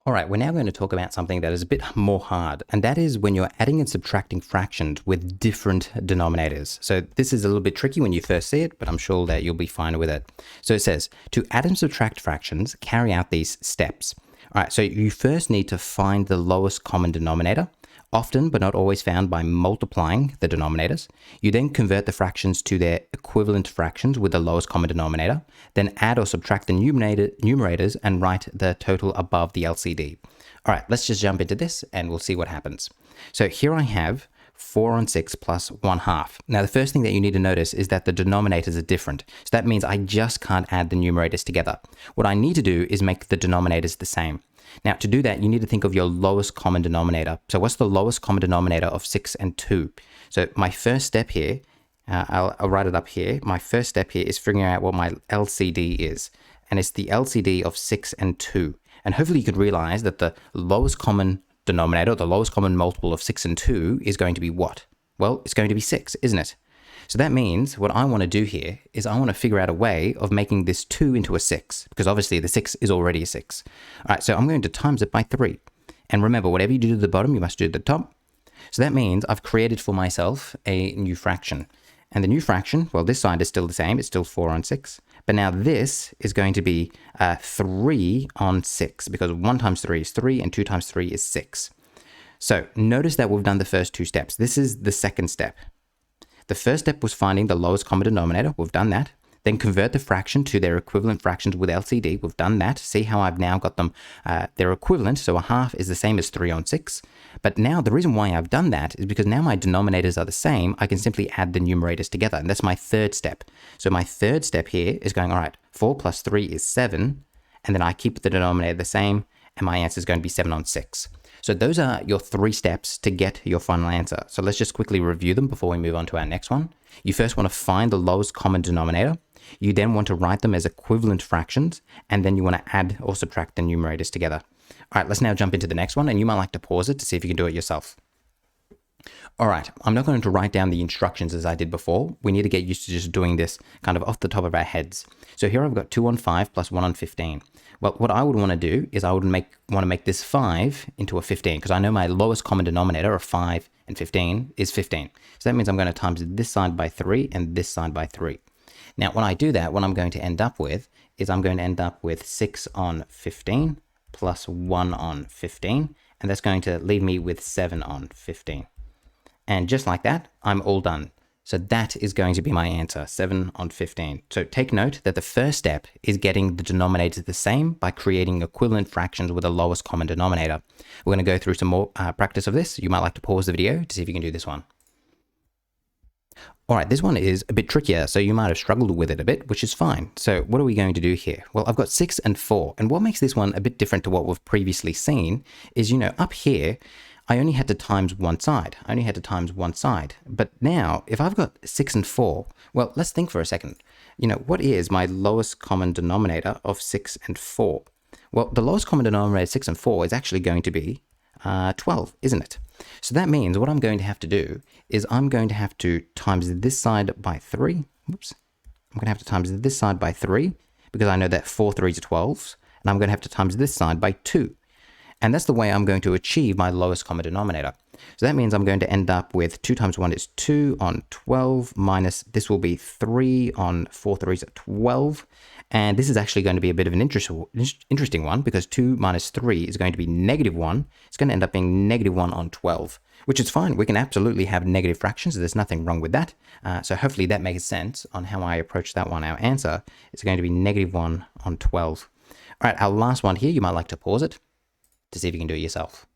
All right, we're now going to talk about something that is a bit more hard, and that is when you're adding and subtracting fractions with different denominators. So this is a little bit tricky when you first see it, but I'm sure that you'll be fine with it. So it says, to add and subtract fractions, carry out these steps. All right, so you first need to find the lowest common denominator, often but not always found by multiplying the denominators. You then convert the fractions to their equivalent fractions with the lowest common denominator, then add or subtract the numerators and write the total above the LCD. All right, let's just jump into this and we'll see what happens. So here I have 4 on 6 plus 1/2. Now, the first thing that you need to notice is that the denominators are different. So that means I just can't add the numerators together. What I need to do is make the denominators the same. Now, to do that, you need to think of your lowest common denominator. So what's the lowest common denominator of 6 and 2? So my first step here, I'll write it up here. My first step here is figuring out what my LCD is. And it's the LCD of 6 and 2. And hopefully you could realize that the lowest common denominator, the lowest common multiple of 6 and 2 is going to be what? Well, it's going to be 6, isn't it? So that means what I want to do here is I want to figure out a way of making this 2 into a 6, because obviously the 6 is already a 6. All right, so I'm going to times it by 3. And remember, whatever you do to the bottom, you must do to the top. So that means I've created for myself a new fraction. And the new fraction, well, this side is still the same. It's still 4 on 6. But now this is going to be 3 on 6, because 1 times 3 is 3 and 2 times 3 is 6. So notice that we've done the first two steps. This is the second step. The first step was finding the lowest common denominator. We've done that. Then convert the fraction to their equivalent fractions with LCD. We've done that. See how I've now got them, their equivalent. So 1/2 is the same as 3 on 6. But now the reason why I've done that is because now my denominators are the same. I can simply add the numerators together. And that's my third step. So my third step here is going, all right, 4 plus 3 is 7. And then I keep the denominator the same. And my answer is going to be 7 on 6. So those are your 3 steps to get your final answer. So let's just quickly review them before we move on to our next one. You first want to find the lowest common denominator. You then want to write them as equivalent fractions, and then you want to add or subtract the numerators together. All right, let's now jump into the next one, and you might like to pause it to see if you can do it yourself. All right, I'm not going to write down the instructions as I did before. We need to get used to just doing this kind of off the top of our heads. So here I've got 2 on 5 plus 1 on 15. Well, what I would want to do is I would want to make this 5 into a 15, because I know my lowest common denominator of 5 and 15 is 15. So that means I'm going to times this side by 3 and this side by 3. Now, when I do that, what I'm going to end up with is I'm going to end up with 6 on 15 plus 1 on 15, and that's going to leave me with 7 on 15. And just like that, I'm all done. So that is going to be my answer, 7 on 15. So take note that the first step is getting the denominators the same by creating equivalent fractions with the lowest common denominator. We're going to go through some more practice of this. You might like to pause the video to see if you can do this one. All right, this one is a bit trickier, so you might have struggled with it a bit, which is fine. So what are we going to do here? Well, I've got 6 and 4. And what makes this one a bit different to what we've previously seen is, up here, I only had to times one side. But now, if I've got 6 and 4, well, let's think for a second. What is my lowest common denominator of 6 and 4? Well, the lowest common denominator of 6 and 4 is actually going to be 12, isn't it? So that means what I'm going to have to do is I'm going to have to times this side by 3. Oops. I'm going to have to times this side by 3 because I know that 4 3s are 12s. And I'm going to have to times this side by 2. And that's the way I'm going to achieve my lowest common denominator. So that means I'm going to end up with 2 times 1 is 2 on 12 minus this will be 3 on 4 3s are 12. And this is actually going to be a bit of an interesting one because 2 minus 3 is going to be -1. It's going to end up being -1 on 12, which is fine. We can absolutely have negative fractions. There's nothing wrong with that. So hopefully that makes sense on how I approach that one. Our answer is going to be -1 on 12. All right, our last one here, you might like to pause it to see if you can do it yourself.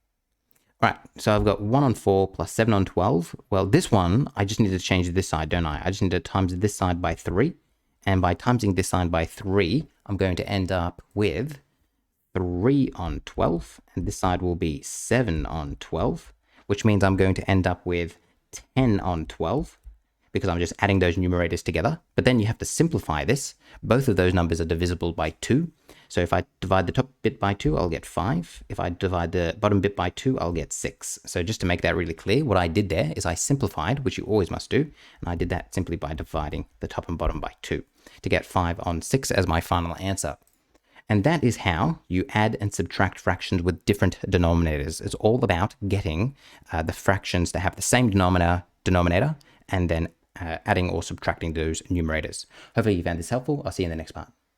All right, so I've got 1 on 4 plus 7 on 12. Well, this one, I just need to change this side, don't I? I just need to times this side by 3. And by timesing this side by 3, I'm going to end up with 3 on 12. And this side will be 7 on 12, which means I'm going to end up with 10 on 12 because I'm just adding those numerators together. But then you have to simplify this. Both of those numbers are divisible by 2. So if I divide the top bit by 2, I'll get 5. If I divide the bottom bit by 2, I'll get 6. So just to make that really clear, what I did there is I simplified, which you always must do. And I did that simply by dividing the top and bottom by 2 to get 5 on 6 as my final answer. And that is how you add and subtract fractions with different denominators. It's all about getting the fractions that have the same denominator and then adding or subtracting those numerators. Hopefully you found this helpful. I'll see you in the next part.